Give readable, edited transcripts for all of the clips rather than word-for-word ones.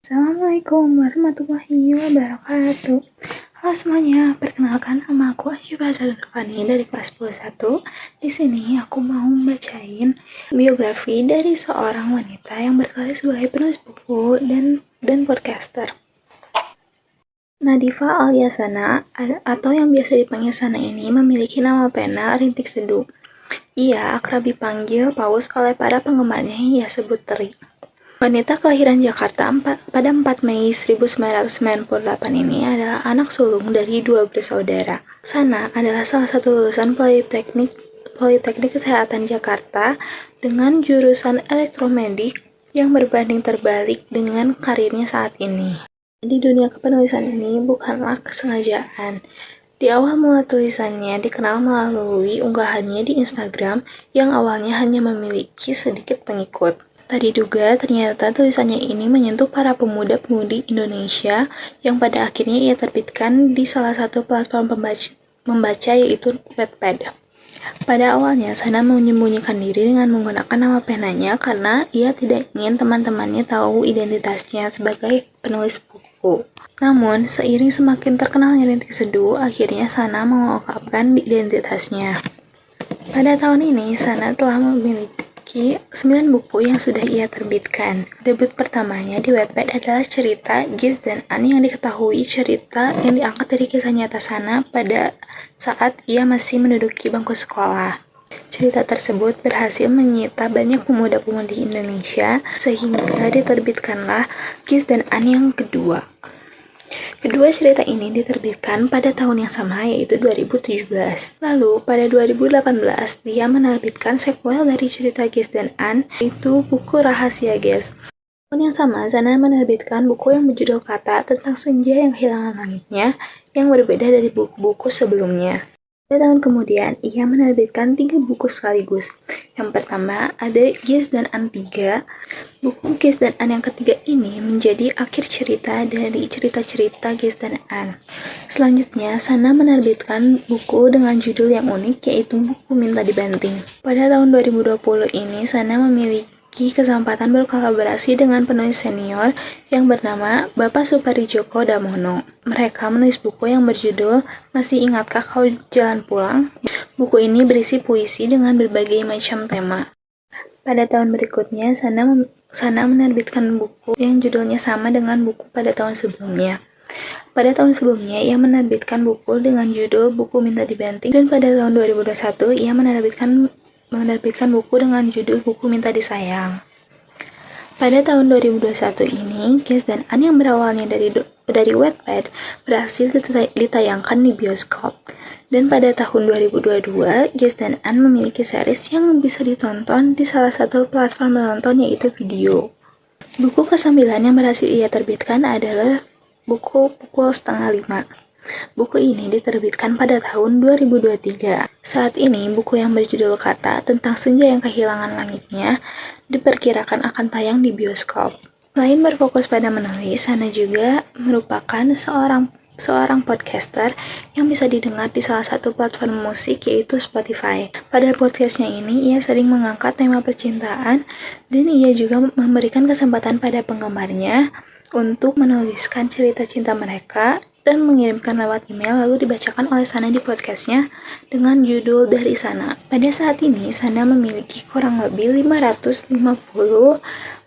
Assalamualaikum warahmatullahi wabarakatuh. Halo semuanya, perkenalkan nama aku Asyufa Sadurfani dari kelas 11. Di sini aku mau membacain biografi dari seorang wanita yang berkarir sebagai penulis buku dan podcaster. Nadifa alias Sana atau yang biasa dipanggil Sana ini memiliki nama pena Rintik Seduh. Ia akrab dipanggil Paus oleh para penggemarnya yang ia sebut Teri. Wanita kelahiran Jakarta pada 4 Mei 1998 ini adalah anak sulung dari dua bersaudara. Sana adalah salah satu lulusan Politeknik Kesehatan Jakarta dengan jurusan elektromedik yang berbanding terbalik dengan karirnya saat ini. Di dunia kepenulisan ini bukanlah kesengajaan. Di awal mula tulisannya dikenal melalui unggahannya di Instagram yang awalnya hanya memiliki sedikit pengikut. Tak diduga, ternyata tulisannya ini menyentuh para pemuda-pemudi Indonesia yang pada akhirnya ia terbitkan di salah satu platform membaca yaitu Wattpad. Pada awalnya, Sana menyembunyikan diri dengan menggunakan nama penanya karena ia tidak ingin teman-temannya tahu identitasnya sebagai penulis buku. Namun, seiring semakin terkenalnya Rintik Seduh, akhirnya Sana mengungkapkan identitasnya. Pada tahun ini, Sana telah memiliki 9 buku yang sudah ia terbitkan. Debut pertamanya di Wattpad adalah cerita Gis dan An yang diketahui cerita yang diangkat dari kisah nyata Sana pada saat ia masih menduduki bangku sekolah. Cerita tersebut berhasil menyita banyak pemuda-pemudi Indonesia sehingga diterbitkanlah Gis dan An yang kedua. Kedua cerita ini diterbitkan pada tahun yang sama yaitu 2017. Lalu pada 2018 dia menerbitkan sequel dari cerita Gis dan An yaitu buku Rahasia Gis. Tahun yang sama Sana menerbitkan buku yang berjudul Kata tentang senja yang kehilangan langitnya yang berbeda dari buku-buku sebelumnya. Pada tahun kemudian, ia menerbitkan 3 buku sekaligus. Yang pertama ada Gis dan An 3. Buku Gis dan An yang ketiga ini menjadi akhir cerita dari cerita-cerita Gis dan An. Selanjutnya, Sana menerbitkan buku dengan judul yang unik yaitu Buku Minta Dibanting. Pada tahun 2020 ini, Sana memiliki kesempatan berkolaborasi dengan penulis senior yang bernama Bapak Suparijoko Damono. Mereka menulis buku yang berjudul Masih Ingatkah Kau Jalan Pulang? Buku ini berisi puisi dengan berbagai macam tema. Pada tahun berikutnya, Sana menerbitkan buku yang judulnya sama dengan buku pada tahun sebelumnya. Pada tahun sebelumnya, ia menerbitkan buku dengan judul Buku Minta Dibanting, dan pada tahun 2021, ia menerbitkan buku dengan judul Buku Minta Disayang. Pada tahun 2021 ini, Gis dan An yang berawalnya dari Wattpad berhasil ditayangkan di bioskop. Dan pada tahun 2022, Gis dan An memiliki series yang bisa ditonton di salah satu platform menonton yaitu Video. Buku ke-9 yang berhasil ia terbitkan adalah buku Pukul 4:30. Buku ini diterbitkan pada tahun 2023. Saat ini, buku yang berjudul Kata tentang senja yang kehilangan langitnya diperkirakan akan tayang di bioskop. Selain berfokus pada menulis, Sana juga merupakan seorang podcaster yang bisa didengar di salah satu platform musik yaitu Spotify. Pada podcastnya ini, ia sering mengangkat tema percintaan dan ia juga memberikan kesempatan pada penggemarnya untuk menuliskan cerita cinta mereka dan mengirimkan lewat email lalu dibacakan oleh Sana di podcastnya dengan judul Dari Sana. Pada saat ini, Sana memiliki kurang lebih 550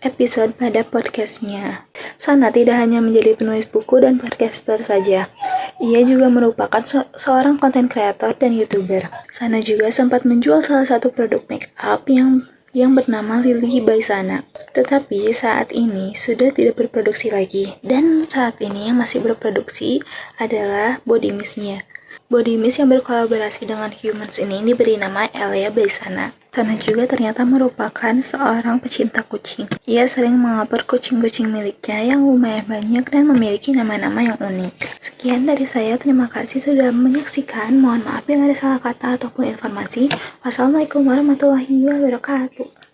episode pada podcastnya. Sana tidak hanya menjadi penulis buku dan podcaster saja. Ia juga merupakan seorang konten kreator dan YouTuber. Sana juga sempat menjual salah satu produk make up yang bernama Lily by Sana. Tetapi saat ini sudah tidak berproduksi lagi. Dan saat ini yang masih berproduksi adalah body mist-nya. Body mist yang berkolaborasi dengan Humans ini diberi nama Elia by Sana. Sana juga ternyata merupakan seorang pecinta kucing. Ia sering melapor kucing-kucing miliknya yang lumayan banyak dan memiliki nama-nama yang unik. Sekian dari saya, terima kasih sudah menyaksikan. Mohon maaf yang ada salah kata ataupun informasi. Wassalamualaikum warahmatullahi wabarakatuh.